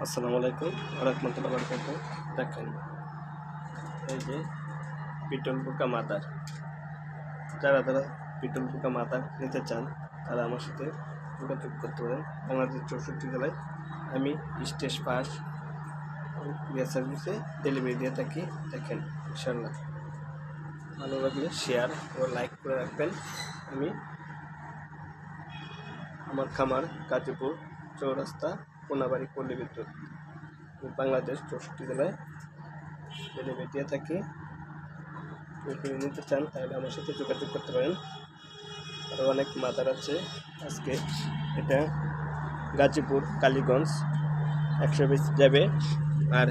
আসসালামু আলাইকুম রাহমাতুল্লাহি ওয়া বারাকাতুহু। দেখেন এই যে বিটল পোকা মাদার, যারা বিটল পোকা মাদার নিতে চান তারা আমার সাথে যোগাযোগ করতে পারেন। বাংলাদেশ 64 জেলায় আমি স্টেজ পাস গ্যাস সার্ভিসে ডেলিভারি দিয়ে থাকি। দেখেন ইনশাআল্লাহ ভালো লাগলে শেয়ার ও লাইক করে রাখবেন। আমার খামার গাজীপুর চৌরাস্তা কোনাবাড়ি পল্লী বিদ্যুৎ, বাংলাদেশ 64 জেলায় ডেলিভারি দিয়ে থাকি। যদি নিতে চান তাহলে আমার সাথে যোগাযোগ করতে পারেন। আরও অনেক মাদার আছে। আজকে এটা গাজীপুর কালীগঞ্জ 120 যাবে, আর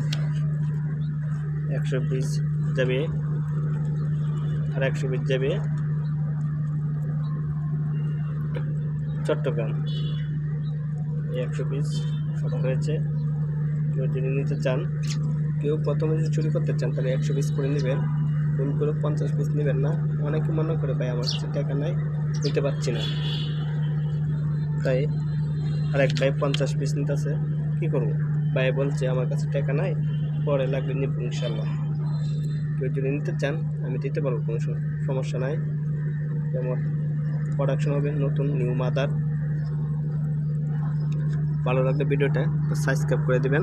120 যাবে, আর 120 যাবে চট্টগ্রাম। এই 120 সভা হয়েছে। কেউ যদি নিতে চান, কেউ প্রথমে যদি চুরি করতে চান তাহলে 120 করে নেবেন, ভুল করে 50 পিস নেবেন না। অনেকে মনে করে ভাই আমার কাছে টাকা নাই, নিতে পারছি না, তাই আরেক ভাই 50 পিস নিতেছে। কী করবো, ভাই বলছে আমার কাছে টাকা নাই, পরে লাগবে নিব ইনশাল্লাহ। কেউ যদি নিতে চান আমি দিতে পারবো, কোনো সমস্যা নাই। যেমন প্রোডাকশন হবে নতুন নিউ মাদার। ভালো লাগলে ভিডিওটা সাবস্ক্রাইব করে দেবেন।